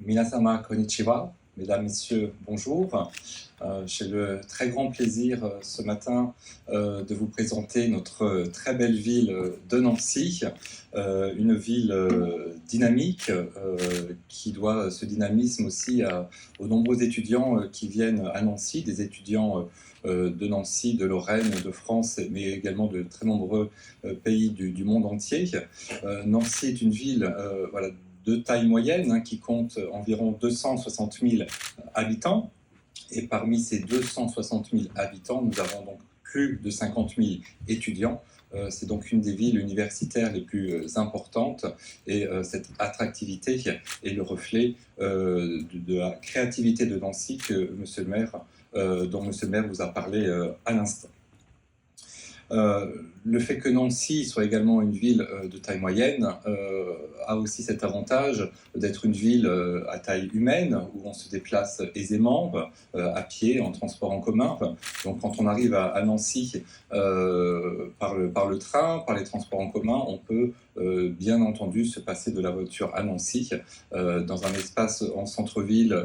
Minasama konnichiwa, mesdames, messieurs, bonjour. J'ai le très grand plaisir ce matin de vous présenter notre très belle ville de Nancy, une ville dynamique qui doit ce dynamisme aussi aux nombreux étudiants qui viennent à Nancy, des étudiants de Nancy, de Lorraine, de France, mais également de très nombreux pays du monde entier. Nancy est une ville de taille moyenne qui compte environ 260 000 habitants. Et parmi ces 260 000 habitants, nous avons donc plus de 50 000 étudiants. C'est donc une des villes universitaires les plus importantes et cette attractivité est le reflet de la créativité de Nancy que Monsieur le maire, dont Monsieur le maire vous a parlé à l'instant. Le fait que Nancy soit également une ville de taille moyenne a aussi cet avantage d'être une ville à taille humaine où on se déplace aisément à pied, en transport en commun. Donc quand on arrive à Nancy par le train, par les transports en commun, on peut bien entendu se passer de la voiture à Nancy dans un espace en centre-ville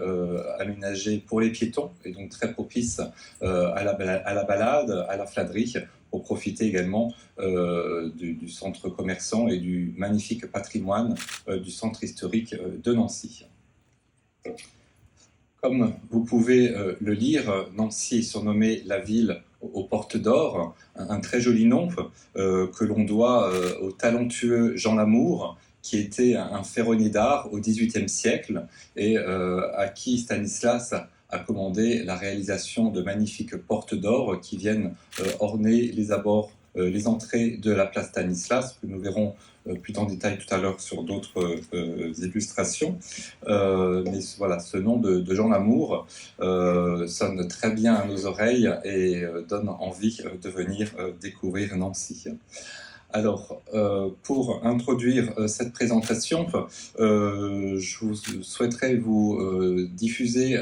aménagé pour les piétons et donc très propice à la balade, à la fladerie, pour profiter également du centre commerçant et du magnifique patrimoine du centre historique de Nancy. Comme vous pouvez le lire, Nancy est surnommée la ville aux portes d'or, un très joli nom que l'on doit au talentueux Jean Lamour, qui était un ferronnier d'art au XVIIIe siècle et à qui Stanislas a commandé la réalisation de magnifiques portes d'or qui viennent orner les abords, les entrées de la place Stanislas, que nous verrons plus en détail tout à l'heure sur d'autres illustrations. Mais voilà, ce nom de Jean Lamour sonne très bien à nos oreilles et donne envie de venir découvrir Nancy. Alors, pour introduire cette présentation, je souhaiterais vous diffuser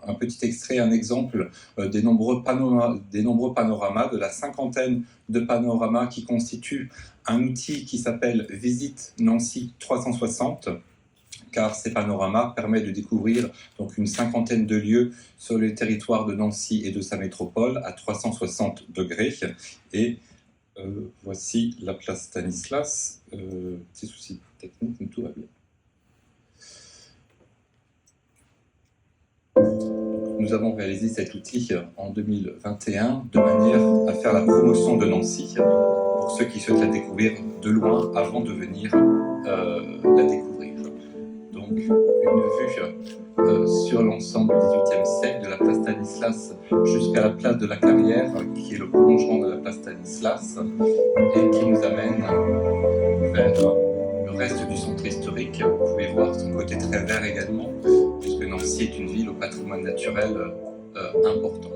un petit extrait, un exemple des nombreux panoramas, de la cinquantaine de panoramas qui constituent un outil qui s'appelle Visite Nancy 360, car ces panoramas permettent de découvrir donc une cinquantaine de lieux sur le territoire de Nancy et de sa métropole à 360 degrés. Et voici la place Stanislas. Petit souci technique, mais tout va bien. Nous avons réalisé cet outil en 2021 de manière à faire la promotion de Nancy pour ceux qui souhaitent la découvrir de loin avant de venir la découvrir. Donc une vue sur l'ensemble du XVIIIe siècle, de la place Stanislas jusqu'à la place de la Carrière, qui est le prolongement de la place Stanislas, et qui nous amène vers le reste du centre historique. Vous pouvez voir son côté très vert également, puisque Nancy est une ville au patrimoine naturel important.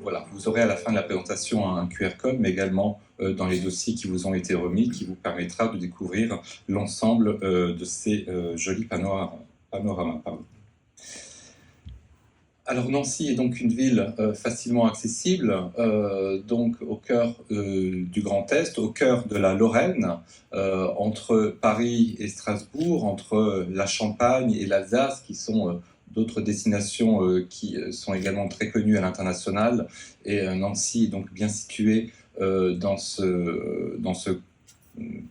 Voilà, vous aurez à la fin de la présentation un QR code, mais également dans les dossiers qui vous ont été remis, qui vous permettra de découvrir l'ensemble de ces jolis panoramas. Alors Nancy est donc une ville facilement accessible, donc au cœur du Grand Est, au cœur de la Lorraine, entre Paris et Strasbourg, entre la Champagne et l'Alsace, qui sont d'autres destinations qui sont également très connues à l'international. Et Nancy est donc bien située dans ce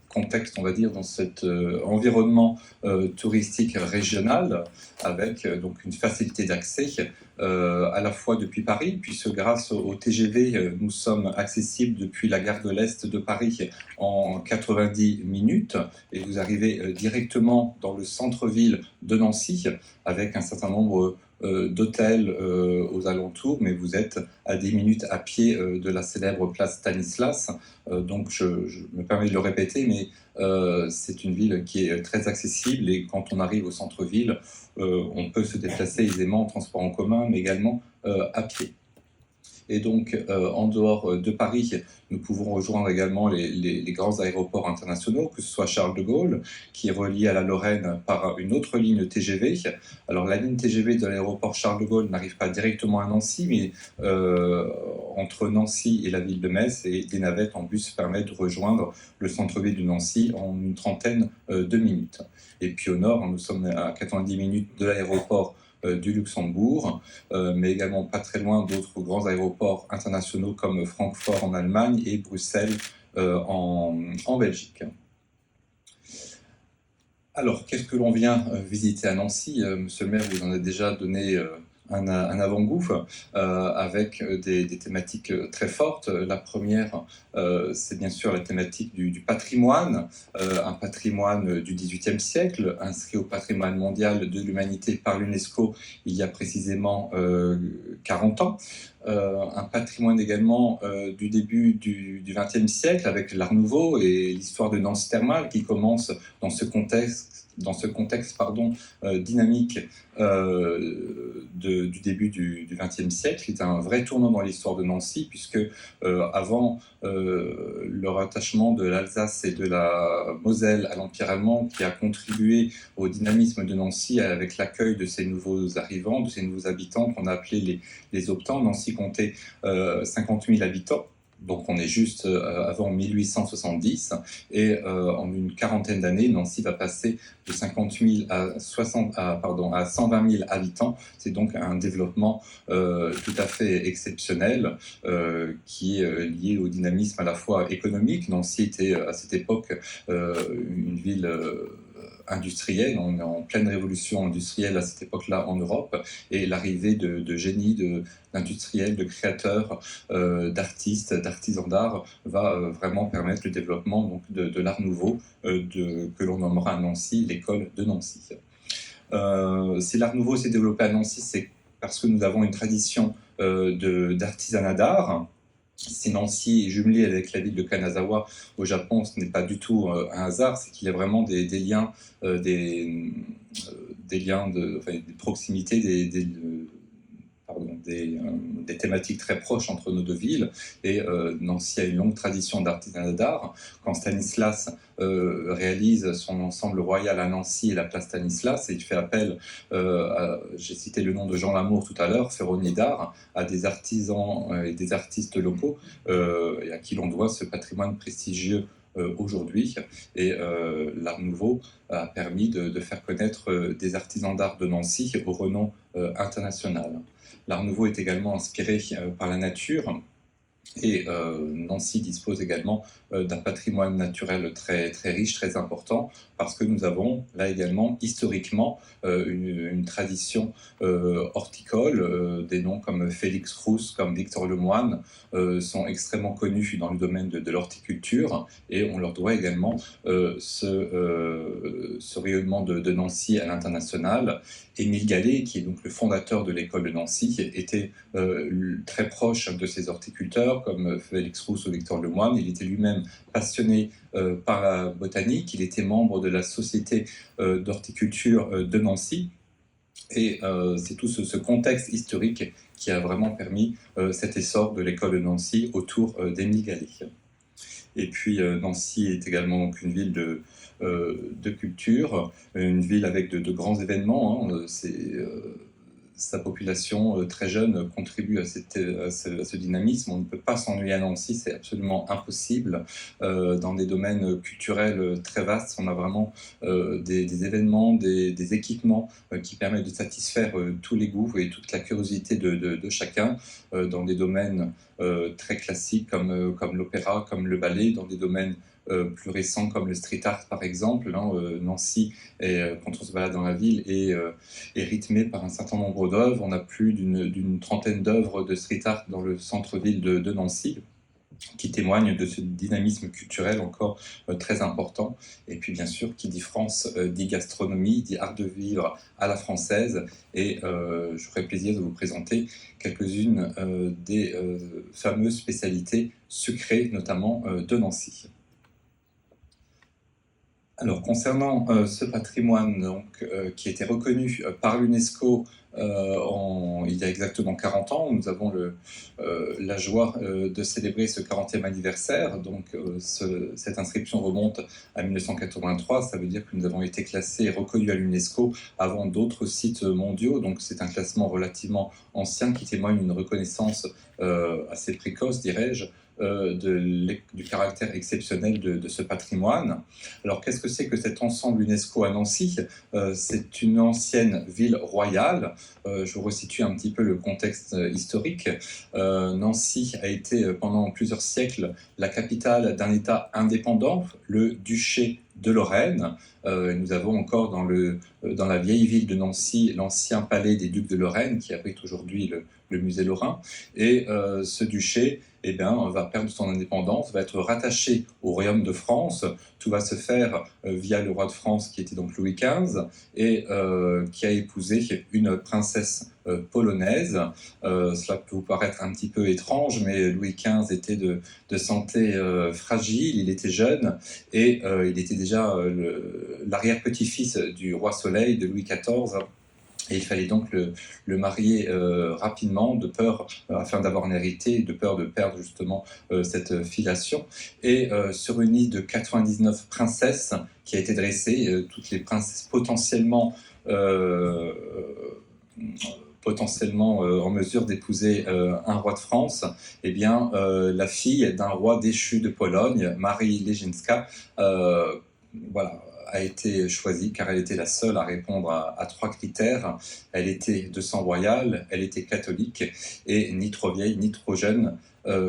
contexte, on va dire, dans cet environnement touristique régional, avec donc une facilité d'accès à la fois depuis Paris, puisque grâce au TGV, nous sommes accessibles depuis la gare de l'Est de Paris en 90 minutes, et vous arrivez directement dans le centre-ville de Nancy, avec un certain nombre d'hôtels aux alentours, mais vous êtes à 10 minutes à pied de la célèbre place Stanislas. Donc je me permets de le répéter, mais c'est une ville qui est très accessible, et quand on arrive au centre-ville, on peut se déplacer aisément en transport en commun, mais également à pied. Et donc, en dehors de Paris, nous pouvons rejoindre également les grands aéroports internationaux, que ce soit Charles de Gaulle, qui est relié à la Lorraine par une autre ligne TGV. Alors, la ligne TGV de l'aéroport Charles de Gaulle n'arrive pas directement à Nancy, mais entre Nancy et la ville de Metz, et des navettes en bus permettent de rejoindre le centre-ville de Nancy en une trentaine de minutes. Et puis au nord, nous sommes à 90 minutes de l'aéroport du Luxembourg, mais également pas très loin d'autres grands aéroports internationaux comme Francfort en Allemagne et Bruxelles en Belgique. Alors, qu'est-ce que l'on vient visiter à Nancy? Monsieur le maire vous en a déjà donné un avant-goût avec des thématiques très fortes. La première, c'est bien sûr la thématique du patrimoine, un patrimoine du XVIIIe siècle, inscrit au patrimoine mondial de l'humanité par l'UNESCO il y a précisément 40 ans. Un patrimoine également du début du XXe siècle avec l'Art Nouveau et l'histoire de Nancy thermale qui commence dans ce contexte dynamique du début du XXe siècle. C'est un vrai tournant dans l'histoire de Nancy puisque avant le rattachement de l'Alsace et de la Moselle à l'Empire allemand qui a contribué au dynamisme de Nancy avec l'accueil de ces nouveaux arrivants, de ces nouveaux habitants qu'on a appelés les Optants. Nancy comptait 50 000 habitants. Donc on est juste avant 1870 et en une quarantaine d'années, Nancy va passer de 50 000 à 120 000 habitants. C'est donc un développement tout à fait exceptionnel qui est lié au dynamisme à la fois économique. Nancy était à cette époque une ville industrielle, on est en pleine révolution industrielle à cette époque-là en Europe, et l'arrivée de génies, d'industriels, de créateurs, d'artistes, d'artisans d'art va vraiment permettre le développement donc, de l'art nouveau que l'on nommera à Nancy l'école de Nancy. Si l'art nouveau s'est développé à Nancy, c'est parce que nous avons une tradition d'artisanat d'art. Si Nancy est jumelée avec la ville de Kanazawa au Japon, ce n'est pas du tout un hasard, c'est qu'il y a vraiment des liens, des proximités, des thématiques très proches entre nos deux villes. Et Nancy a une longue tradition d'artisanat d'art. Quand Stanislas réalise son ensemble royal à Nancy et la place Stanislas, et il fait appel, j'ai cité le nom de Jean Lamour tout à l'heure, ferronnier d'art, à des artisans et des artistes locaux et à qui l'on doit ce patrimoine prestigieux aujourd'hui. Et l'Art Nouveau a permis de faire connaître des artisans d'art de Nancy au renom international. L'Art Nouveau est également inspiré par la nature. Et Nancy dispose également d'un patrimoine naturel très, très riche, très important, parce que nous avons là également historiquement une tradition horticole. Des noms comme Félix Rousse, comme Victor Lemoine sont extrêmement connus dans le domaine de l'horticulture, et on leur doit également ce rayonnement de Nancy à l'international. Émile Gallet, qui est donc le fondateur de l'école de Nancy, était très proche de ces horticulteurs, comme Félix Rousse ou Victor Lemoine. Il était lui-même passionné par la botanique. Il était membre de la Société d'horticulture de Nancy. Et c'est tout ce contexte historique qui a vraiment permis cet essor de l'école de Nancy autour d'Émile Gallet. Et puis Nancy est également donc une ville de culture, une ville avec de grands événements. Sa population très jeune contribue à ce dynamisme. On ne peut pas s'ennuyer à Nancy, c'est absolument impossible. Dans des domaines culturels très vastes, on a vraiment des événements, des équipements qui permettent de satisfaire tous les goûts et toute la curiosité de chacun, dans des domaines très classiques comme l'opéra, comme le ballet, dans des domaines plus récents comme le street art par exemple. Nancy, quand on se balade dans la ville, est rythmée par un certain nombre d'œuvres. On a plus d'une trentaine d'œuvres de street art dans le centre-ville de Nancy, qui témoignent de ce dynamisme culturel encore très important. Et puis bien sûr, qui dit France, dit gastronomie, dit art de vivre à la française. Et j'aurai plaisir de vous présenter quelques-unes des fameuses spécialités sucrées, notamment de Nancy. Alors, concernant ce patrimoine qui a été reconnu par l'UNESCO il y a exactement 40 ans, nous avons la joie de célébrer ce 40e anniversaire. Donc, cette inscription remonte à 1983. Ça veut dire que nous avons été classés et reconnus à l'UNESCO avant d'autres sites mondiaux. Donc, c'est un classement relativement ancien qui témoigne d'une reconnaissance assez précoce, dirais-je, du caractère exceptionnel de ce patrimoine. Alors, qu'est-ce que c'est que cet ensemble UNESCO à Nancy? C'est une ancienne ville royale. Je vous resitue un petit peu le contexte historique. Nancy a été pendant plusieurs siècles la capitale d'un État indépendant, le duché de Lorraine. Nous avons encore dans la vieille ville de Nancy l'ancien palais des ducs de Lorraine qui abrite aujourd'hui le musée Lorrain. Et ce duché va perdre son indépendance, va être rattaché au royaume de France. Tout va se faire via le roi de France qui était donc Louis XV et qui a épousé une princesse polonaise. Cela peut vous paraître un petit peu étrange, mais Louis XV était de santé fragile, il était jeune et il était déjà l'arrière-petit-fils du roi Soleil de Louis XIV. Et il fallait donc le marier rapidement, afin d'avoir un héritier, de peur de perdre justement cette filiation. Et sur une liste de 99 princesses qui a été dressée, toutes les princesses potentiellement en mesure d'épouser un roi de France, la fille d'un roi déchu de Pologne, Marie Leżinska, voilà, a été choisie car elle était la seule à répondre à trois critères. Elle était de sang royal, elle était catholique et ni trop vieille ni trop jeune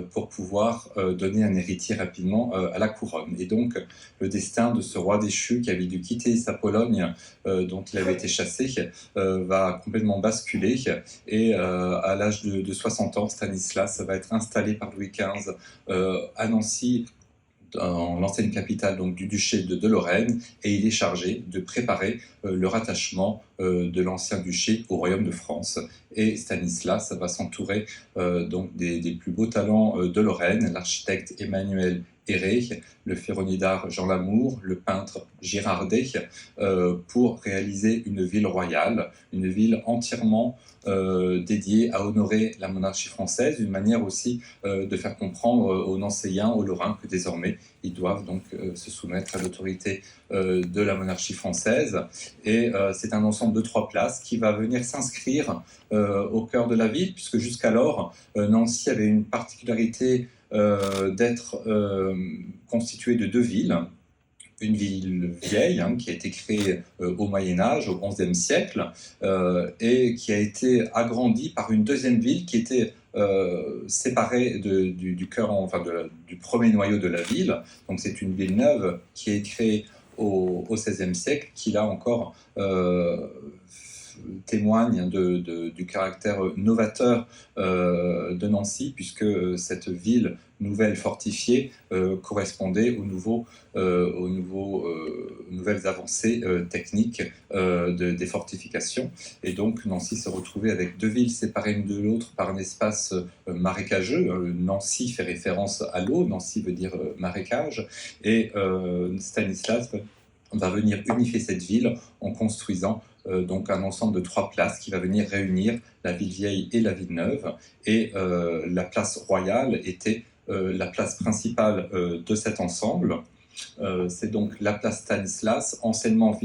pour pouvoir donner un héritier rapidement à la couronne. Et donc le destin de ce roi déchu qui avait dû quitter sa Pologne dont il avait été chassé va complètement basculer et à l'âge de 60 ans, Stanislas va être installé par Louis XV à Nancy, dans l'ancienne capitale donc, du duché de Lorraine, et il est chargé de préparer le rattachement de l'ancien duché au royaume de France. Et Stanislas va s'entourer donc des plus beaux talents de Lorraine, l'architecte Emmanuel Héré, le ferronnier d'art Jean Lamour, le peintre Girardet, pour réaliser une ville royale, une ville entièrement dédiée à honorer la monarchie française, une manière aussi de faire comprendre aux Nancéiens, aux Lorrains, que désormais ils doivent donc se soumettre à l'autorité de la monarchie française. Et c'est un ensemble de 3 places qui va venir s'inscrire au cœur de la ville, puisque jusqu'alors, Nancy avait une particularité d'être constituée de 2 villes. Une ville vieille qui a été créée au Moyen-Âge, au XIe siècle, et qui a été agrandie par une deuxième ville qui était séparée du cœur, du premier noyau de la ville. Donc c'est une ville neuve qui est créée au XVIe siècle, qui là encore témoigne du caractère novateur de Nancy, puisque cette ville nouvelle fortifiée correspondait aux nouvelles avancées techniques des fortifications. Et donc Nancy se retrouvait avec 2 villes séparées l'une de l'autre par un espace marécageux. Nancy fait référence à l'eau, Nancy veut dire marécage, et Stanislas va venir unifier cette ville en construisant donc un ensemble de 3 places qui va venir réunir la ville vieille et la ville neuve. Et la place royale était la place principale de cet ensemble. C'est donc la place Stanislas, anciennement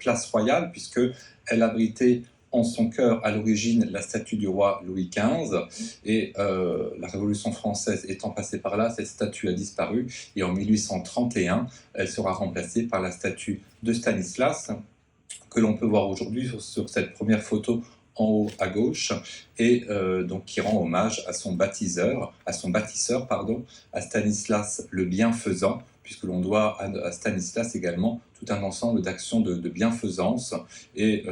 place royale, puisqu'elle abritait en son cœur à l'origine la statue du roi Louis XV, et la Révolution française étant passée par là, cette statue a disparu, et en 1831, elle sera remplacée par la statue de Stanislas, que l'on peut voir aujourd'hui sur cette première photo en haut à gauche, et donc qui rend hommage à son bâtisseur, à Stanislas le bienfaisant, puisque l'on doit à Stanislas également tout un ensemble d'actions de bienfaisance. Et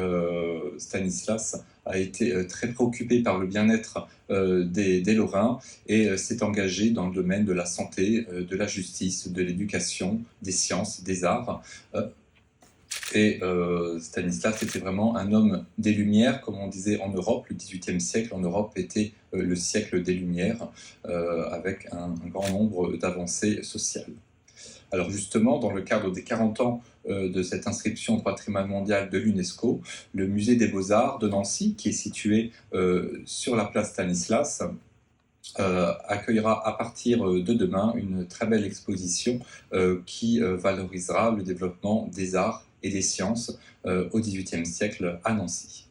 Stanislas a été très préoccupé par le bien-être des Lorrains et s'est engagé dans le domaine de la santé, de la justice, de l'éducation, des sciences, des arts. Et Stanislas était vraiment un homme des Lumières, comme on disait en Europe. Le XVIIIe siècle en Europe était le siècle des Lumières, avec un grand nombre d'avancées sociales. Alors justement, dans le cadre des 40 ans de cette inscription au patrimoine mondial de l'UNESCO, le musée des Beaux-Arts de Nancy, qui est situé sur la place Stanislas, accueillera à partir de demain une très belle exposition qui valorisera le développement des arts et des sciences au XVIIIe siècle à Nancy.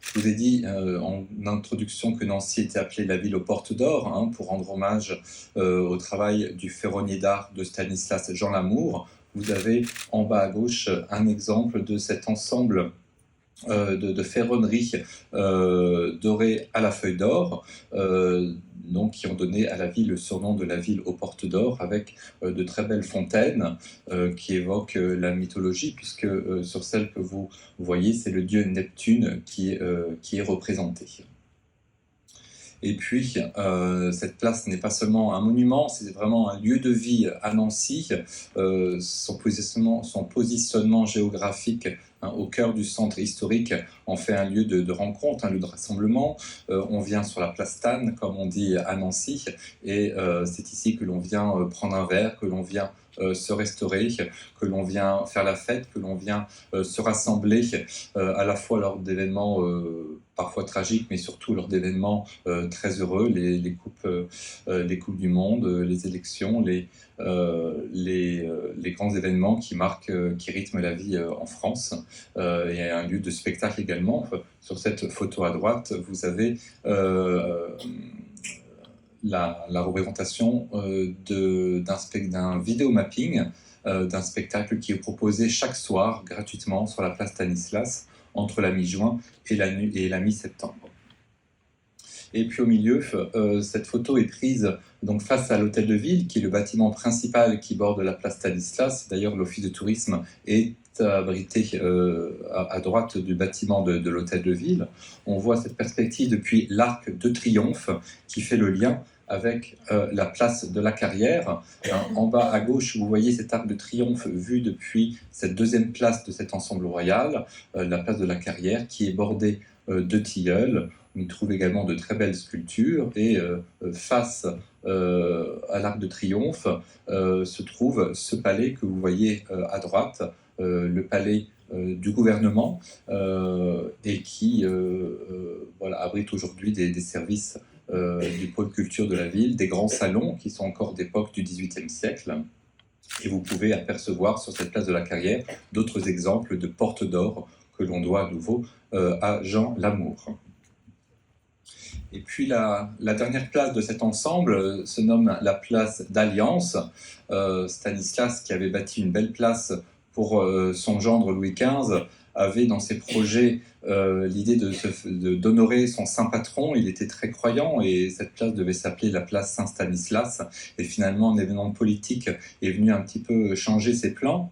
Je vous ai dit en introduction que Nancy était appelée la ville aux portes d'or, hein, pour rendre hommage au travail du ferronnier d'art de Stanislas Jean Lamour. Vous avez en bas à gauche un exemple de cet ensemble de ferronneries dorées à la feuille d'or, donc qui ont donné à la ville le surnom de la ville aux portes d'or, avec de très belles fontaines qui évoquent la mythologie, puisque sur celle que vous voyez, c'est le dieu Neptune qui est représenté. Et puis, cette place n'est pas seulement un monument, c'est vraiment un lieu de vie à Nancy. Son positionnement géographique, hein, au cœur du centre historique, en fait un lieu de rencontre, un lieu de rassemblement. On vient sur la place Tannes, comme on dit à Nancy, et c'est ici que l'on vient prendre un verre, que l'on vient se restaurer, que l'on vient faire la fête, que l'on vient se rassembler à la fois lors d'événements parfois tragiques, mais surtout lors d'événements très heureux, les coupes du monde, les élections, les grands événements qui marquent, qui rythment la vie en France. Il y a un lieu de spectacle également. Sur cette photo à droite, vous avez la représentation d'un vidéomapping d'un spectacle qui est proposé chaque soir gratuitement sur la place Stanislas entre la mi-juin et la mi-septembre. Et puis au milieu, cette photo est prise donc face à l'hôtel de ville, qui est le bâtiment principal qui borde la place Stanislas. D'ailleurs, l'office de tourisme est abrité à droite du bâtiment de l'hôtel de ville. On voit cette perspective depuis l'Arc de Triomphe qui fait le lien avec la place de la Carrière. En bas à gauche, vous voyez cet arc de triomphe vu depuis cette deuxième place de cet ensemble royal, la place de la Carrière, qui est bordée de tilleuls. On y trouve également de très belles sculptures, et face à l'Arc de Triomphe se trouve ce palais que vous voyez à droite, le palais du gouvernement, et qui abrite aujourd'hui des services du pôle culture de la ville, des grands salons qui sont encore d'époque du XVIIIe siècle. Et vous pouvez apercevoir sur cette place de la Carrière d'autres exemples de portes d'or que l'on doit à nouveau à Jean Lamour. Et puis la dernière place de cet ensemble se nomme la place d'Alliance. Stanislas, qui avait bâti une belle place pour son gendre Louis XV, avait dans ses projets l'idée d'honorer son saint patron. Il était très croyant et cette place devait s'appeler la place Saint-Stanislas. Et finalement, un événement politique est venu un petit peu changer ses plans.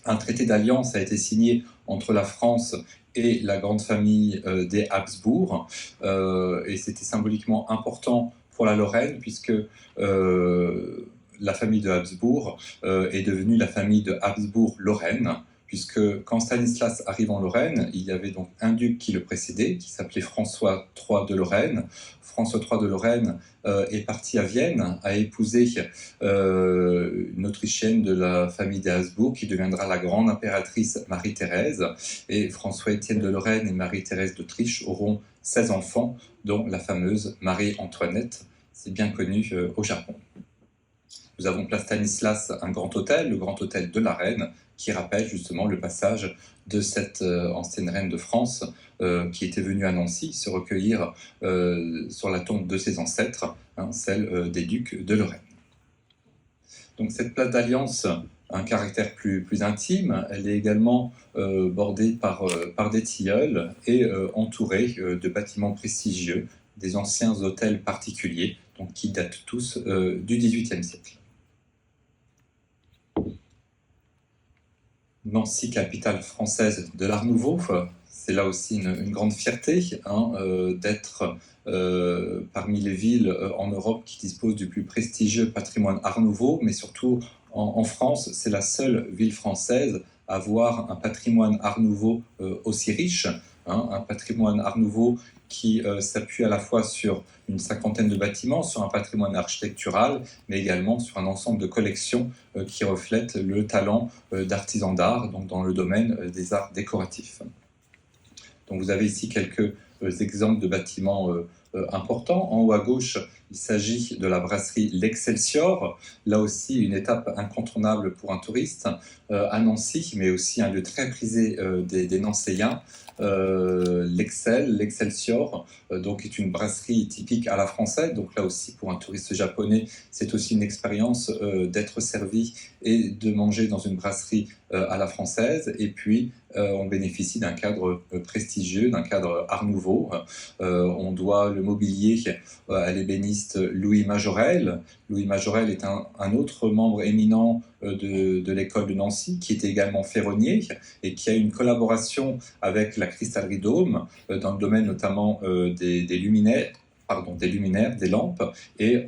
Un traité d'alliance a été signé entre la France et la grande famille des Habsbourg, et c'était symboliquement important pour la Lorraine, puisque la famille de Habsbourg est devenue la famille de Habsbourg-Lorraine, puisque quand Stanislas arrive en Lorraine, il y avait donc un duc qui le précédait, qui s'appelait François III de Lorraine. François III de Lorraine est parti à Vienne, a épousé une Autrichienne de la famille des Habsbourg, qui deviendra la grande impératrice Marie-Thérèse. Et François-Étienne de Lorraine et Marie-Thérèse d'Autriche auront 16 enfants, dont la fameuse Marie-Antoinette, c'est bien connu au Japon. Nous avons place Stanislas un grand hôtel, le grand hôtel de la Reine, qui rappelle justement le passage de cette ancienne reine de France qui était venue à Nancy se recueillir sur la tombe de ses ancêtres, hein, celle des ducs de Lorraine. Donc cette place d'Alliance a un caractère plus intime. Elle est également bordée par des tilleuls et entourée de bâtiments prestigieux, des anciens hôtels particuliers, donc qui datent tous du XVIIIe siècle. Nancy, capitale française de l'Art Nouveau, c'est là aussi une grande fierté, hein, d'être parmi les villes en Europe qui disposent du plus prestigieux patrimoine Art Nouveau, mais surtout en France, c'est la seule ville française à avoir un patrimoine Art Nouveau aussi riche. hein, un patrimoine Art Nouveau qui s'appuie à la fois sur une cinquantaine de bâtiments, sur un patrimoine architectural, mais également sur un ensemble de collections qui reflètent le talent d'artisans d'art, donc dans le domaine des arts décoratifs. Donc vous avez ici quelques exemples de bâtiments importants. En haut à gauche, il s'agit de la brasserie L'Excelsior, là aussi une étape incontournable pour un touriste, à Nancy, mais aussi un lieu très prisé des Nancéiens. L'Excelsior, donc est une brasserie typique à la française. Donc là aussi, pour un touriste japonais, c'est aussi une expérience d'être servi et de manger dans une brasserie à la française. Et puis, on bénéficie d'un cadre prestigieux, d'un cadre Art Nouveau. On doit le mobilier à l'ébéniste Louis Majorel. Louis Majorel est un autre membre éminent de l'école de Nancy, qui était également ferronnier et qui a une collaboration avec la Cristallerie Dôme dans le domaine notamment des luminaires, des lampes, et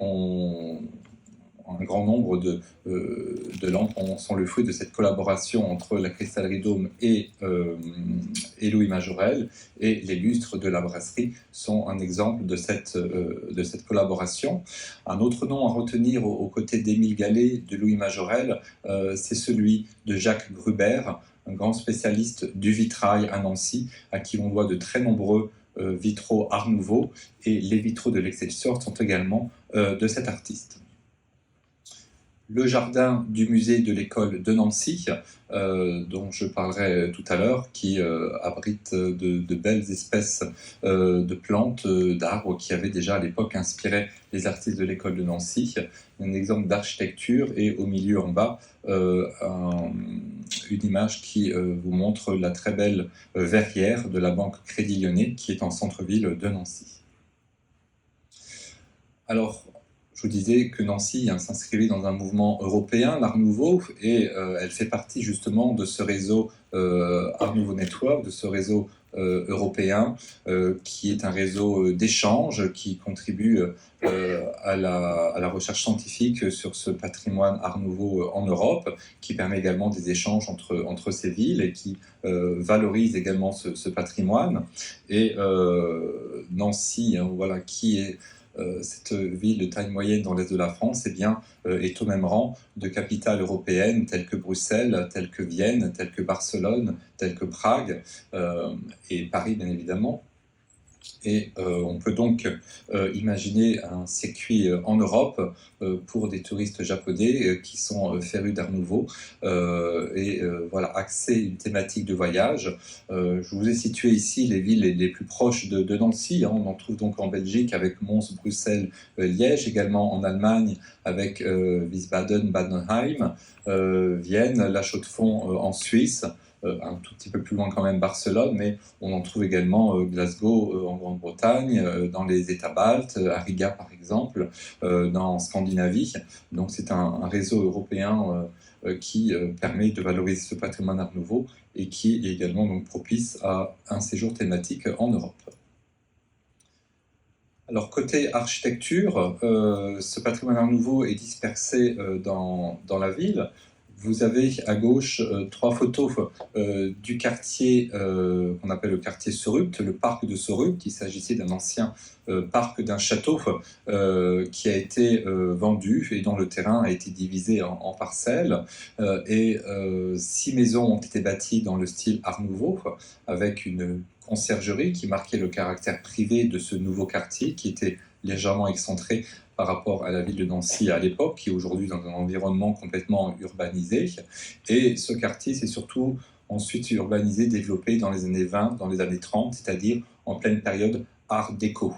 un grand nombre de lampes sont le fruit de cette collaboration entre la Cristallerie Dôme et Louis Majorel, et les lustres de la brasserie sont un exemple de cette collaboration. Un autre nom à retenir aux côtés d'Émile Gallet, de Louis Majorel, c'est celui de Jacques Gruber, un grand spécialiste du vitrail à Nancy, à qui on doit de très nombreux vitraux Art Nouveau, et les vitraux de l'Excelsior sont également de cet artiste. Le jardin du musée de l'école de Nancy, dont je parlerai tout à l'heure, qui abrite de belles espèces de plantes, d'arbres qui avaient déjà à l'époque inspiré les artistes de l'école de Nancy. Un exemple d'architecture, et au milieu en bas, une image qui vous montre la très belle verrière de la banque Crédit Lyonnais qui est en centre-ville de Nancy. Alors, je vous disais que Nancy s'inscrivait dans un mouvement européen, l'Art Nouveau, et elle fait partie justement de ce réseau Art Nouveau Network, de ce réseau européen, qui est un réseau d'échange qui contribue à la recherche scientifique sur ce patrimoine Art Nouveau en Europe, qui permet également des échanges entre ces villes et qui valorise également ce patrimoine. Et Nancy, voilà, qui est cette ville de taille moyenne dans l'est de la France, eh bien, est au même rang de capitales européennes telles que Bruxelles, telles que Vienne, telles que Barcelone, telles que Prague, et Paris bien évidemment. Et on peut donc imaginer un circuit en Europe pour des touristes japonais qui sont férus d'Art Nouveau, et voilà, axer une thématique de voyage. Je vous ai situé ici les villes les plus proches de Nancy, hein. On en trouve donc en Belgique avec Mons, Bruxelles, Liège, également en Allemagne avec Wiesbaden, Badenheim, Vienne, La Chaux-de-Fonds en Suisse, un tout petit peu plus loin quand même Barcelone, mais on en trouve également Glasgow en Grande-Bretagne, dans les États baltes, à Riga par exemple, en Scandinavie. Donc c'est un réseau européen qui permet de valoriser ce patrimoine Art Nouveau et qui est également donc propice à un séjour thématique en Europe. Alors côté architecture, ce patrimoine Art Nouveau est dispersé dans la ville. Vous avez à gauche trois photos du quartier qu'on appelle le quartier Sorupt, le parc de Sorupt. Il s'agissait d'un ancien parc d'un château qui a été vendu et dont le terrain a été divisé en parcelles. Et 6 maisons ont été bâties dans le style Art Nouveau, avec une conciergerie qui marquait le caractère privé de ce nouveau quartier qui était légèrement excentré par rapport à la ville de Nancy à l'époque, qui est aujourd'hui dans un environnement complètement urbanisé. Et ce quartier s'est surtout ensuite urbanisé, développé dans les années 20, dans les années 30, c'est-à-dire en pleine période Art déco.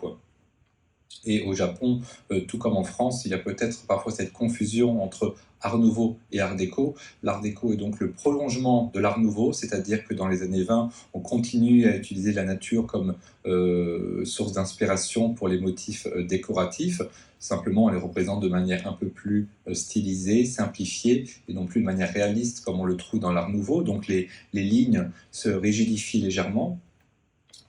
Et au Japon, tout comme en France, il y a peut-être parfois cette confusion entre Art Nouveau et Art déco. L'Art déco est donc le prolongement de l'Art Nouveau, c'est-à-dire que dans les années 20, on continue à utiliser la nature comme source d'inspiration pour les motifs décoratifs. Simplement, on les représente de manière un peu plus stylisée, simplifiée, et non plus de manière réaliste comme on le trouve dans l'Art Nouveau. Donc les lignes se rigidifient légèrement.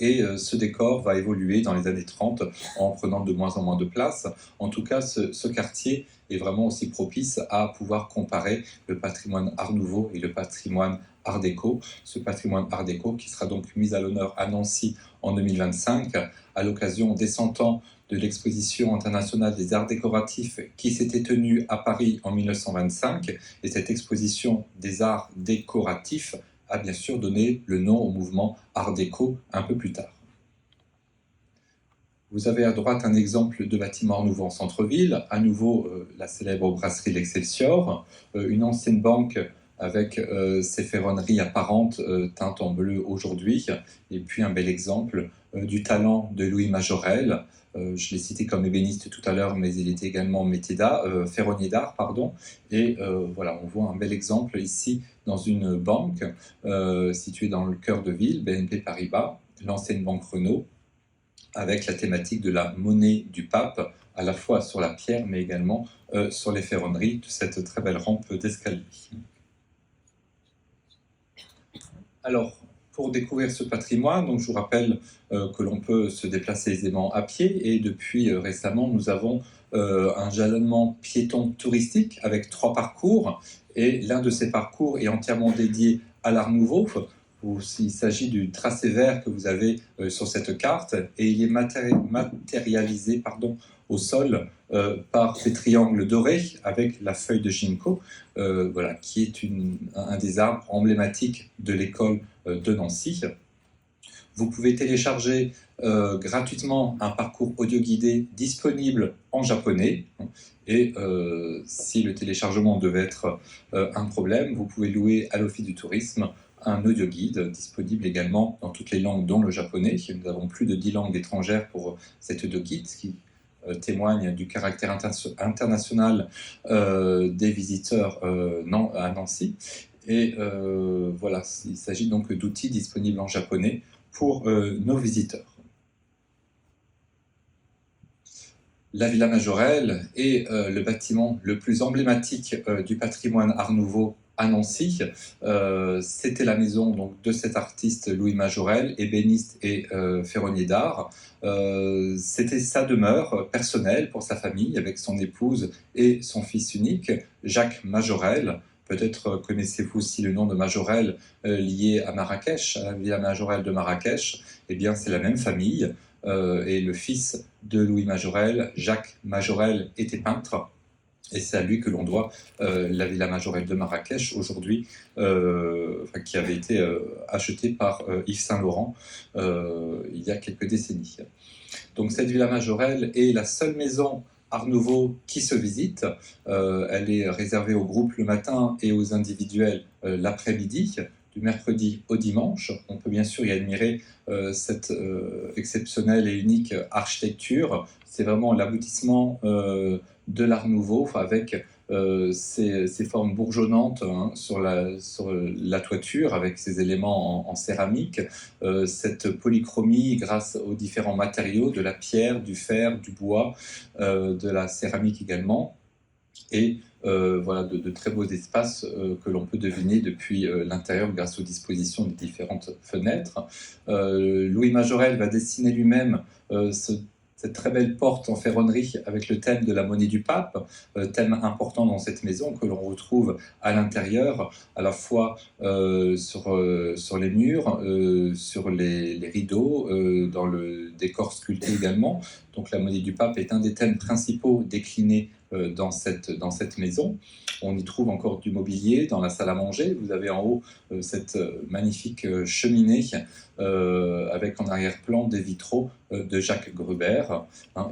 Et ce décor va évoluer dans les années 30 en prenant de moins en moins de place. En tout cas, ce quartier est vraiment aussi propice à pouvoir comparer le patrimoine Art Nouveau et le patrimoine Art déco, ce patrimoine Art déco qui sera donc mis à l'honneur à Nancy en 2025 à l'occasion des 100 ans de l'exposition internationale des arts décoratifs qui s'était tenue à Paris en 1925. Et cette exposition des arts décoratifs a bien sûr donné le nom au mouvement Art déco un peu plus tard. Vous avez à droite un exemple de bâtiment Art nouveau en centre-ville, à nouveau la célèbre brasserie L'Excelsior, une ancienne banque avec ses ferronneries apparentes teintes en bleu aujourd'hui, et puis un bel exemple du talent de Louis Majorel. Je l'ai cité comme ébéniste tout à l'heure, mais il était également ferronnier d'art, pardon. Et voilà, on voit un bel exemple ici dans une banque située dans le cœur de ville, BNP Paribas, l'ancienne banque Renault, avec la thématique de la monnaie du pape, à la fois sur la pierre, mais également sur les ferronneries de cette très belle rampe d'escalier. Alors, pour découvrir ce patrimoine, donc je vous rappelle que l'on peut se déplacer aisément à pied, et depuis récemment, nous avons un jalonnement piéton touristique avec 3 parcours, et l'un de ces parcours est entièrement dédié à l'Art nouveau. Il s'agit du tracé vert que vous avez sur cette carte, et il est matérialisé au sol par ces triangles dorés avec la feuille de ginkgo, voilà, qui est un des arbres emblématiques de l'école de Nancy. Vous pouvez télécharger gratuitement un parcours audio guidé disponible en japonais, et si le téléchargement devait être un problème, vous pouvez louer à l'Office du tourisme un audio guide disponible également dans toutes les langues, dont le japonais. Nous avons plus de 10 langues étrangères pour cet audio guide, ce qui témoigne du caractère international des visiteurs à Nancy. Et voilà, il s'agit donc d'outils disponibles en japonais pour nos visiteurs. La Villa Majorelle est le bâtiment le plus emblématique du patrimoine Art nouveau à Nancy. C'était la maison donc, de cet artiste Louis Majorel, ébéniste et ferronnier d'art. C'était sa demeure personnelle pour sa famille, avec son épouse et son fils unique, Jacques Majorel. Peut-être connaissez-vous aussi le nom de Majorel lié à Marrakech, à la Villa Majorelle de Marrakech. Eh bien, c'est la même famille. Et le fils de Louis Majorel, Jacques Majorel, était peintre. Et c'est à lui que l'on doit la Villa Majorelle de Marrakech, aujourd'hui, qui avait été achetée par Yves Saint-Laurent il y a quelques décennies. Donc cette Villa Majorelle est la seule maison Art nouveau qui se visite. Elle est réservée aux groupes le matin et aux individuels l'après-midi, du mercredi au dimanche. On peut bien sûr y admirer cette exceptionnelle et unique architecture. C'est vraiment l'aboutissement de l'Art nouveau, avec ces formes bourgeonnantes sur la toiture, avec ces éléments en céramique, cette polychromie grâce aux différents matériaux, de la pierre, du fer, du bois, de la céramique également, et voilà, de très beaux espaces que l'on peut deviner depuis l'intérieur grâce aux dispositions des différentes fenêtres. Louis Majorel va dessiner lui-même cette très belle porte en ferronnerie avec le thème de la monnaie du pape, thème important dans cette maison que l'on retrouve à l'intérieur, à la fois sur les murs, sur les rideaux, dans le décor sculpté également. Donc la monnaie du pape est un des thèmes principaux déclinés dans cette maison. On y trouve encore du mobilier dans la salle à manger. Vous avez en haut cette magnifique cheminée avec en arrière-plan des vitraux de Jacques Gruber,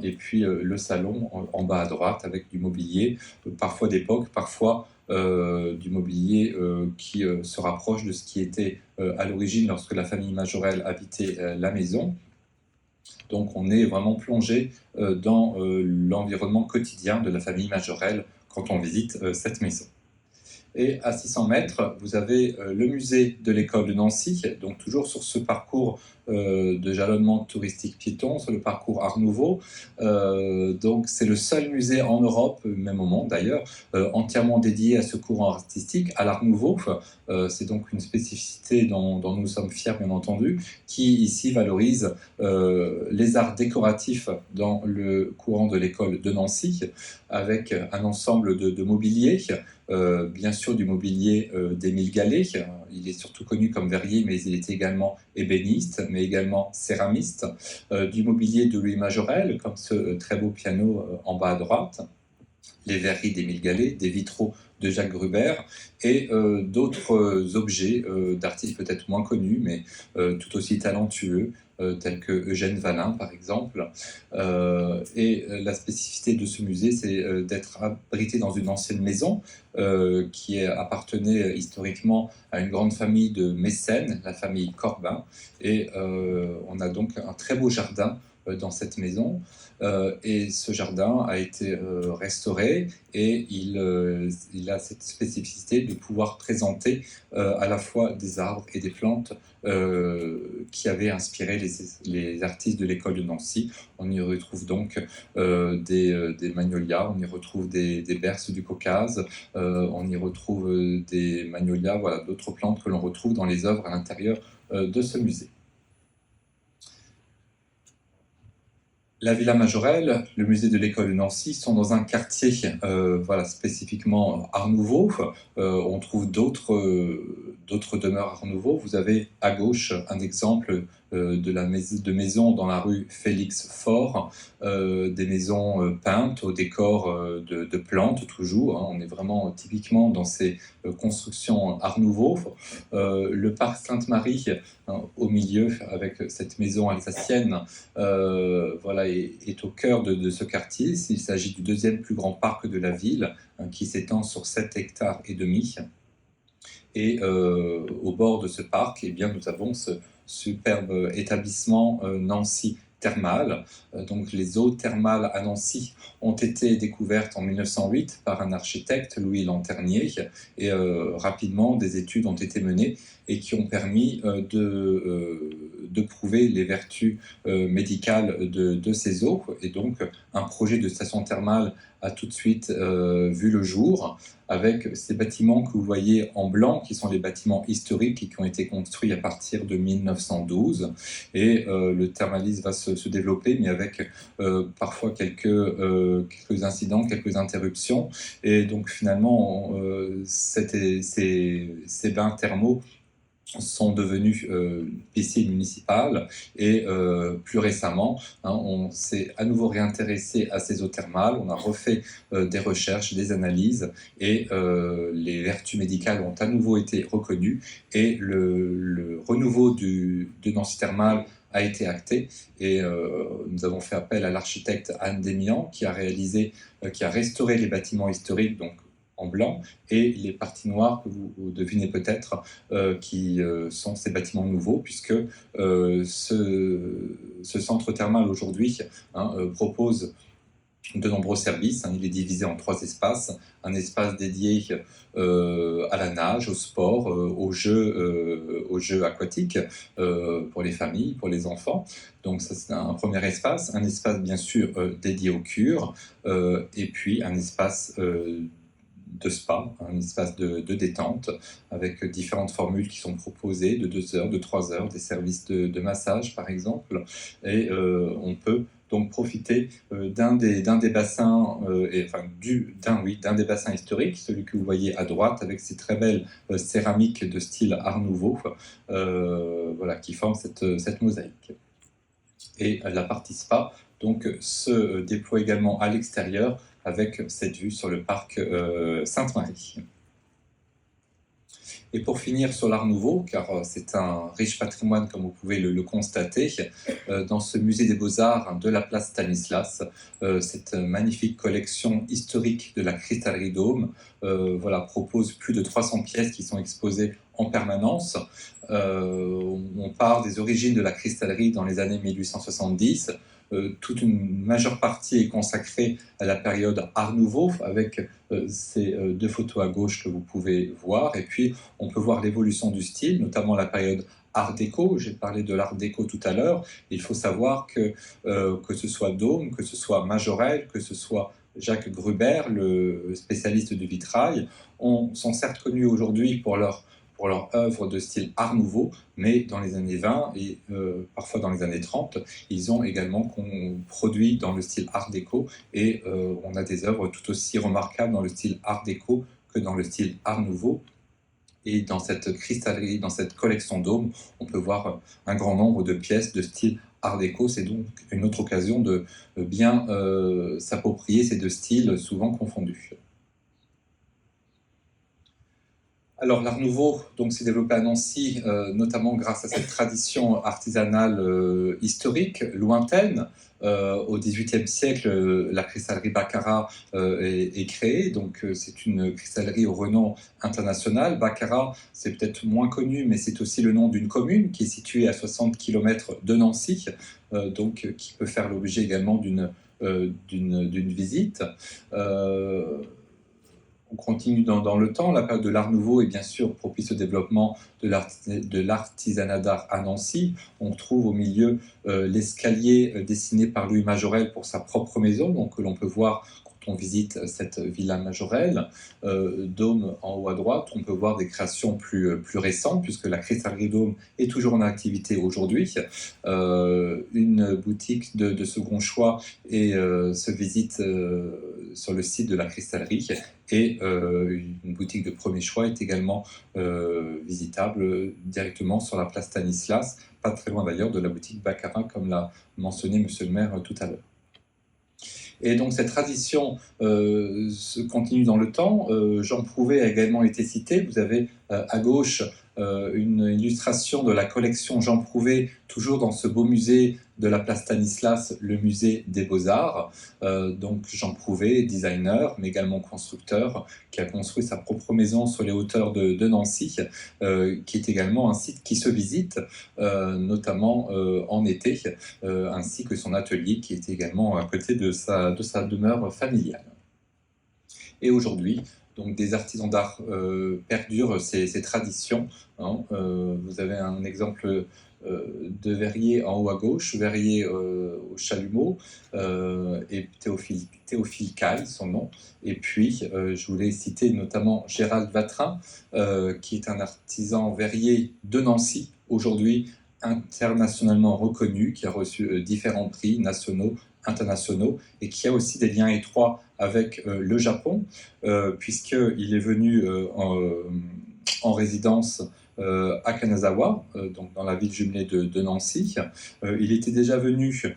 et puis le salon en bas à droite avec du mobilier, parfois d'époque, parfois du mobilier qui se rapproche de ce qui était à l'origine lorsque la famille Majorel habitait la maison. Donc on est vraiment plongé dans l'environnement quotidien de la famille Majorel quand on visite cette maison. Et à 600 mètres, vous avez le musée de l'école de Nancy, donc toujours sur ce parcours de jalonnement touristique piéton, sur le parcours Art nouveau. Donc c'est le seul musée en Europe, même au monde d'ailleurs, entièrement dédié à ce courant artistique, à l'Art nouveau. C'est donc une spécificité dont nous sommes fiers, bien entendu, qui ici valorise les arts décoratifs dans le courant de l'école de Nancy, avec un ensemble de mobilier, bien sûr du mobilier d'Émile Gallé. Il est surtout connu comme verrier, mais il était également ébéniste, mais également céramiste. Du mobilier de Louis Majorel, comme ce très beau piano en bas à droite, les verreries d'Émile Gallé, des vitraux de Jacques Gruber et d'autres objets d'artistes peut-être moins connus, mais tout aussi talentueux, tels que Eugène Vallin par exemple. Et la spécificité de ce musée, c'est d'être abrité dans une ancienne maison qui appartenait historiquement à une grande famille de mécènes, la famille Corbin. Et on a donc un très beau jardin dans cette maison. Et ce jardin a été restauré et il a cette spécificité de pouvoir présenter à la fois des arbres et des plantes qui avaient inspiré les artistes de l'école de Nancy. On y retrouve donc des magnolias, on y retrouve des berces du Caucase, on y retrouve des magnolias, voilà, d'autres plantes que l'on retrouve dans les œuvres à l'intérieur de ce musée. La Villa Majorelle, le musée de l'école de Nancy sont dans un quartier voilà, spécifiquement Art Nouveau. On trouve d'autres demeures Art Nouveau. Vous avez à gauche un exemple de maisons dans la rue Félix Faure, des maisons peintes au décor de plantes toujours. Hein. On est vraiment typiquement dans ces constructions Art Nouveau. Le parc Sainte-Marie au milieu avec cette maison alsacienne voilà, est au cœur de ce quartier. Il s'agit du deuxième plus grand parc de la ville qui s'étend sur 7 hectares et demi. Et au bord de ce parc, eh bien, nous avons ce superbe établissement Nancy Thermal. Donc les eaux thermales à Nancy ont été découvertes en 1908 par un architecte, Louis Lanternier, et rapidement des études ont été menées et qui ont permis de prouver les vertus médicales de ces eaux. Et donc un projet de station thermale a tout de suite vu le jour, avec ces bâtiments que vous voyez en blanc, qui sont les bâtiments historiques et qui ont été construits à partir de 1912. Et le thermalisme va se développer, mais avec parfois quelques incidents, quelques interruptions. Et donc finalement, ces bains thermaux sont devenus piscines municipales et plus récemment, on s'est à nouveau réintéressé à ces eaux thermales, on a refait des recherches, des analyses et les vertus médicales ont à nouveau été reconnues et le renouveau de Nancy Thermal a été acté et nous avons fait appel à l'architecte Anne Démian qui a restauré les bâtiments historiques, donc en blanc, et les parties noires que vous devinez peut-être qui sont ces bâtiments nouveaux, puisque ce centre thermal aujourd'hui propose de nombreux services. Il est divisé en 3 espaces. Un espace dédié à la nage, au sport, aux jeux aquatiques pour les familles, pour les enfants. Donc ça c'est un premier espace. Un espace bien sûr dédié aux cures et puis un espace de spa, un espace de détente avec différentes formules qui sont proposées de 2 heures, de 3 heures, des services de massage par exemple. Et on peut donc profiter d'un des bassins, d'un des bassins historiques, celui que vous voyez à droite avec ces très belles céramiques de style Art Nouveau, voilà, qui forment cette mosaïque. Et la partie spa donc, se déploie également à l'extérieur avec cette vue sur le parc Sainte-Marie. Et pour finir sur l'Art Nouveau, car c'est un riche patrimoine comme vous pouvez le constater, dans ce musée des Beaux-Arts de la place Stanislas, cette magnifique collection historique de la cristallerie Dôme voilà, propose plus de 300 pièces qui sont exposées en permanence. On part des origines de la cristallerie dans les années 1870. Toute une majeure partie est consacrée à la période Art Nouveau, avec ces 2 photos à gauche que vous pouvez voir. Et puis, on peut voir l'évolution du style, notamment la période Art déco. J'ai parlé de l'Art déco tout à l'heure. Il faut savoir que ce soit Dôme, que ce soit Majorel, que ce soit Jacques Gruber, le spécialiste du vitrail, sont certes connus aujourd'hui pour leur œuvre de style Art Nouveau, mais dans les années 20 et parfois dans les années 30, ils ont également produit dans le style Art déco et on a des œuvres tout aussi remarquables dans le style Art déco que dans le style Art Nouveau. Et dans cette cristallerie, dans cette collection Dôme, on peut voir un grand nombre de pièces de style Art déco. C'est donc une autre occasion de bien s'approprier ces deux styles souvent confondus. Alors l'Art Nouveau s'est développé à Nancy, notamment grâce à cette tradition artisanale historique, lointaine. Au XVIIIe siècle, la cristallerie Baccarat est créée, donc c'est une cristallerie au renom international. Baccarat, c'est peut-être moins connu, mais c'est aussi le nom d'une commune qui est située à 60 km de Nancy, donc qui peut faire l'objet également d'une visite. On continue dans le temps. La période de l'Art Nouveau est bien sûr propice au développement de l'artisanat d'art à Nancy. On trouve au milieu l'escalier dessiné par Louis Majorelle pour sa propre maison, donc que l'on peut voir quand on visite cette villa Majorelle. Dôme en haut à droite, on peut voir des créations plus récentes, puisque la cristallerie Dôme est toujours en activité aujourd'hui. Une boutique de second choix se visite sur le site de la cristallerie, et une boutique de premier choix est également visitable directement sur la place Stanislas, pas très loin d'ailleurs de la boutique Baccarat, comme l'a mentionné Monsieur le maire tout à l'heure. Et donc cette tradition se continue dans le temps. Jean Prouvé a également été cité. Vous avez à gauche une illustration de la collection Jean Prouvé, toujours dans ce beau musée de la place Stanislas, le musée des Beaux-Arts. Donc Jean Prouvé, designer, mais également constructeur, qui a construit sa propre maison sur les hauteurs de Nancy, qui est également un site qui se visite, notamment en été, ainsi que son atelier qui est également à côté de sa demeure familiale. Et aujourd'hui, donc des artisans d'art perdurent ces traditions. Vous avez un exemple de verrier en haut à gauche, verrier au chalumeau, et Théophile Caille, son nom. Et puis, je voulais citer notamment Gérald Vatrin, qui est un artisan verrier de Nancy, aujourd'hui internationalement reconnu, qui a reçu différents prix nationaux, internationaux, et qui a aussi des liens étroits avec le Japon, puisqu'il est venu en résidence à Kanazawa, donc dans la ville jumelée de Nancy. Il était déjà venu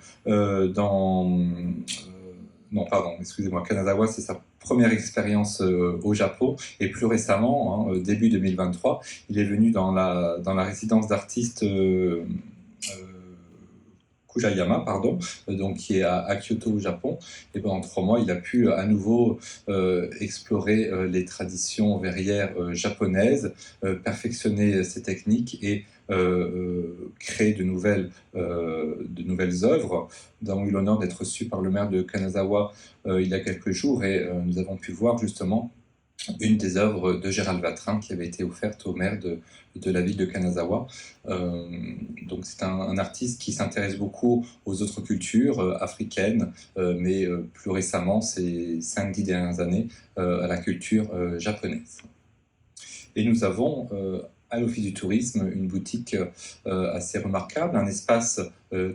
Kanazawa, c'est sa première expérience au Japon, et plus récemment, début 2023, il est venu dans la résidence d'artistes Kujayama, donc qui est à Kyoto au Japon. Et pendant 3 mois, il a pu à nouveau explorer les traditions verrières japonaises, perfectionner ses techniques et créer de nouvelles œuvres. Nous avons eu l'honneur d'être reçus par le maire de Kanazawa il y a quelques jours, et nous avons pu voir justement une des œuvres de Gérald Vatrin qui avait été offerte au maire de la ville de Kanazawa. Donc c'est un artiste qui s'intéresse beaucoup aux autres cultures africaines, mais plus récemment, ces 5-10 dernières années, à la culture japonaise. Et nous avons à l'Office du tourisme une boutique assez remarquable, un espace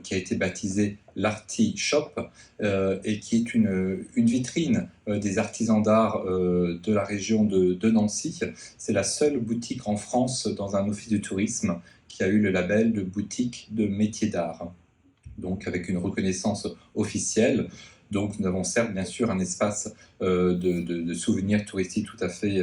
qui a été baptisé l'Arti Shop, et qui est une vitrine des artisans d'art de la région de Nancy. C'est la seule boutique en France dans un office du tourisme qui a eu le label de boutique de métiers d'art, donc avec une reconnaissance officielle. Donc nous avons certes bien sûr un espace de souvenirs touristiques tout à fait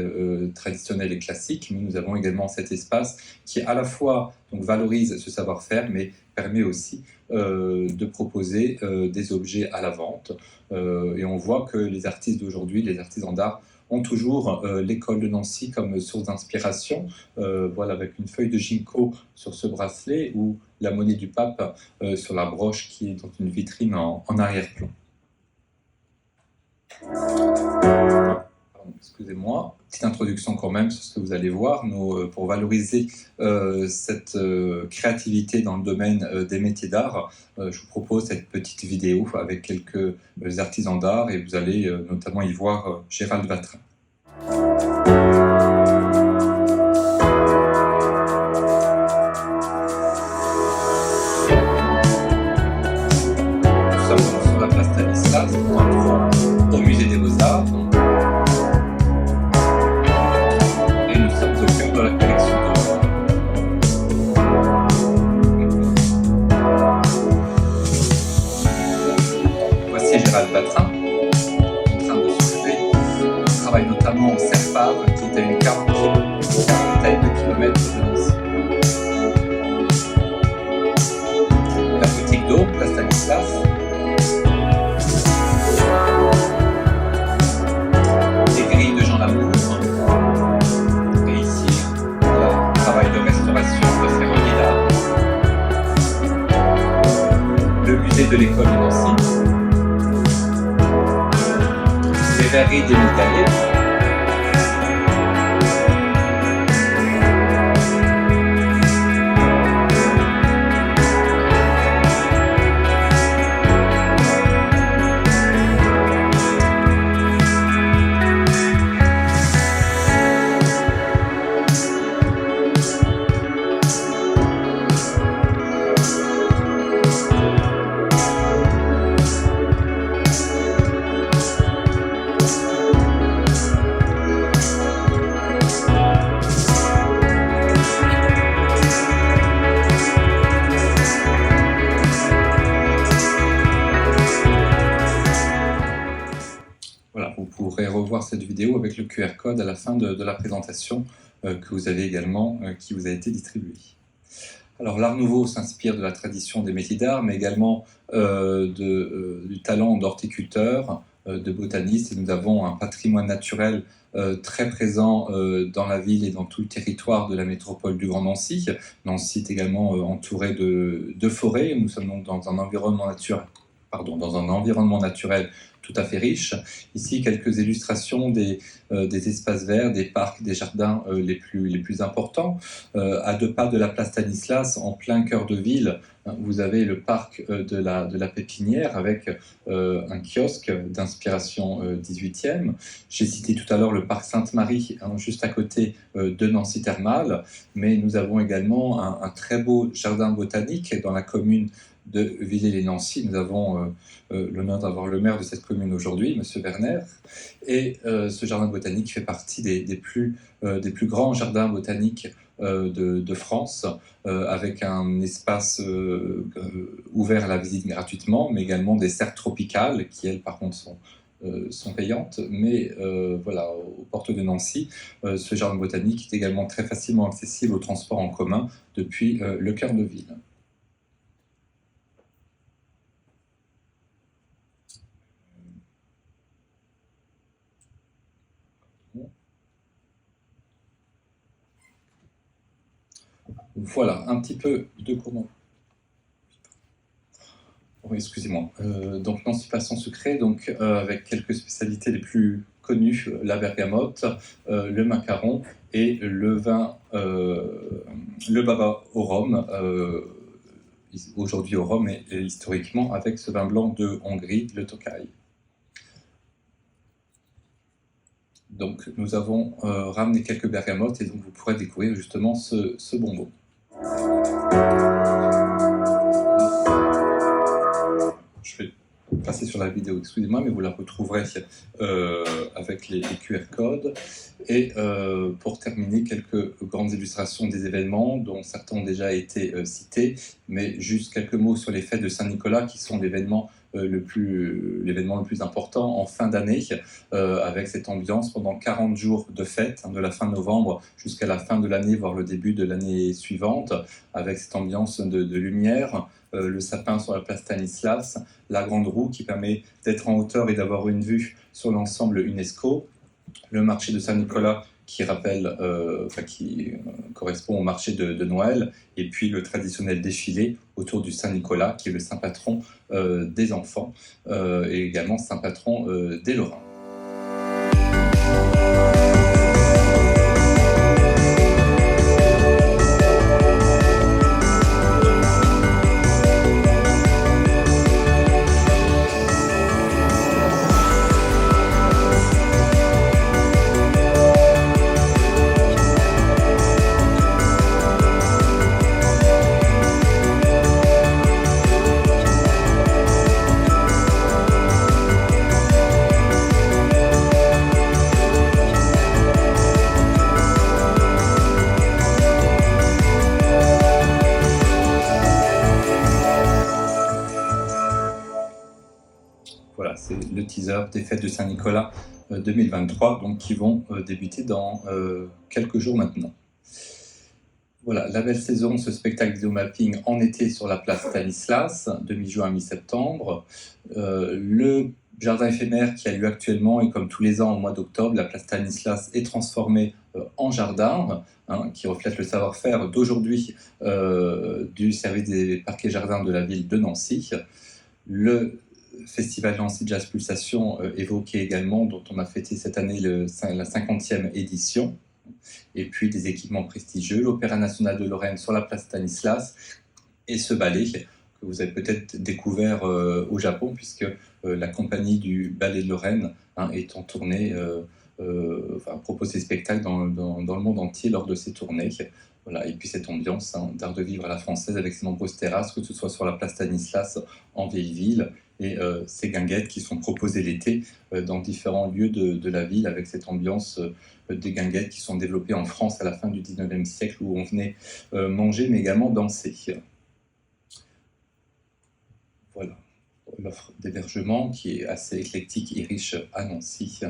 traditionnel et classique, mais nous avons également cet espace qui à la fois valorise ce savoir-faire, mais permet aussi de proposer des objets à la vente. Et on voit que les artistes d'aujourd'hui, les artisans d'art, ont toujours l'école de Nancy comme source d'inspiration. Voilà, avec une feuille de ginkgo sur ce bracelet, ou la monnaie du pape sur la broche qui est dans une vitrine en arrière-plan. Excusez-moi, petite introduction quand même sur ce que vous allez voir. Pour valoriser cette créativité dans le domaine des métiers d'art, je vous propose cette petite vidéo avec quelques artisans d'art, et vous allez notamment y voir Gérald Vatrin. Nous sommes sur la place Stanislas, au musée des Beaux-Arts. côté de l'école de Nancy, les verreries d'Émile Gallet. Voilà, vous pourrez revoir cette vidéo avec le QR code à la fin de la présentation que vous avez également, qui vous a été distribuée. Alors l'Art Nouveau s'inspire de la tradition des métiers d'art, mais également du talent d'horticulteur, de botaniste, et nous avons un patrimoine naturel très présent dans la ville et dans tout le territoire de la métropole du Grand Nancy. Nancy est également entouré de forêts. Nous sommes donc dans un environnement naturel tout à fait riche. Ici, quelques illustrations des espaces verts, des parcs, des jardins les plus importants. À 2 pas de la place Stanislas, en plein cœur de ville, vous avez le parc de la Pépinière avec un kiosque d'inspiration 18e. J'ai cité tout à l'heure le parc Sainte-Marie, juste à côté de Nancy Thermale, mais nous avons également un très beau jardin botanique dans la commune de Villers-lès-Nancy. Nous avons l'honneur d'avoir le maire de cette commune aujourd'hui, M. Werner, et ce jardin botanique fait partie des plus grands jardins botaniques de France, avec un espace ouvert à la visite gratuitement, mais également des serres tropicales qui, elles, par contre, sont payantes, mais voilà, aux portes de Nancy, ce jardin botanique est également très facilement accessible au transport en commun depuis le cœur de ville. Voilà, un petit peu de comment. Oui, excusez-moi. Donc, Nancy Passant Sucré, donc, avec quelques spécialités les plus connues, la bergamote, le macaron et le vin, le baba au rhum, aujourd'hui au rhum et historiquement avec ce vin blanc de Hongrie, le Tokai. Donc, nous avons ramené quelques bergamotes et donc vous pourrez découvrir justement ce bonbon. Je vais passer sur la vidéo, excusez-moi, mais vous la retrouverez avec les QR codes. Et pour terminer, quelques grandes illustrations des événements, dont certains ont déjà été cités, mais juste quelques mots sur les fêtes de Saint-Nicolas, qui sont l'événement le plus important en fin d'année, avec cette ambiance pendant 40 jours de fête, de la fin novembre jusqu'à la fin de l'année, voire le début de l'année suivante, avec cette ambiance de lumière, le sapin sur la place Stanislas, la grande roue qui permet d'être en hauteur et d'avoir une vue sur l'ensemble UNESCO, le marché de Saint-Nicolas qui correspond au marché de Noël, et puis le traditionnel défilé autour du Saint-Nicolas, qui est le saint patron des enfants, et également saint patron des Lorrains. Voilà, c'est le teaser des fêtes de Saint-Nicolas 2023, donc qui vont débuter dans quelques jours maintenant. Voilà, la belle saison, ce spectacle vidéo mapping en été sur la place Stanislas, de mi-juin à mi-septembre. Le jardin éphémère qui a lieu actuellement, et comme tous les ans au mois d'octobre, la place Stanislas est transformée en jardin, qui reflète le savoir-faire d'aujourd'hui du service des parcs et jardins de la ville de Nancy. le Festival Nancy Jazz Pulsation évoqué également, dont on a fêté cette année la 50e édition, et puis des équipements prestigieux, l'Opéra National de Lorraine sur la place Stanislas, et ce ballet que vous avez peut-être découvert au Japon, puisque la compagnie du Ballet de Lorraine est en tournée, propose des spectacles dans le monde entier lors de ses tournées. Voilà. Et puis cette ambiance d'art de vivre à la française avec ses nombreuses terrasses, que ce soit sur la place Stanislas en vieille ville, et ces guinguettes qui sont proposées l'été dans différents lieux de la ville, avec cette ambiance des guinguettes qui sont développées en France à la fin du 19e siècle, où on venait manger mais également danser. Voilà, l'offre d'hébergement qui est assez éclectique et riche à Nancy,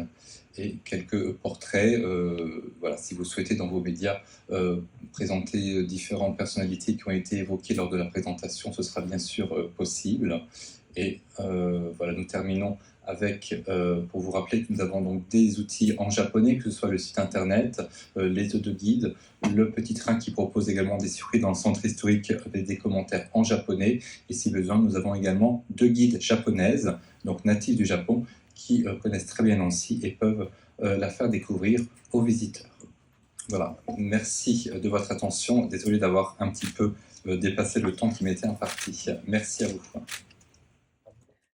et quelques portraits. Voilà, si vous souhaitez dans vos médias présenter différentes personnalités qui ont été évoquées lors de la présentation, ce sera bien sûr possible. Et voilà, nous terminons avec, pour vous rappeler que nous avons donc des outils en japonais, que ce soit le site internet, les audio-guides, le petit train qui propose également des circuits dans le centre historique avec des commentaires en japonais. Et si besoin, nous avons également 2 guides japonaises, donc natives du Japon, qui connaissent très bien Nancy et peuvent la faire découvrir aux visiteurs. Voilà, merci de votre attention. Désolé d'avoir un petit peu dépassé le temps qui m'était imparti. Merci à vous.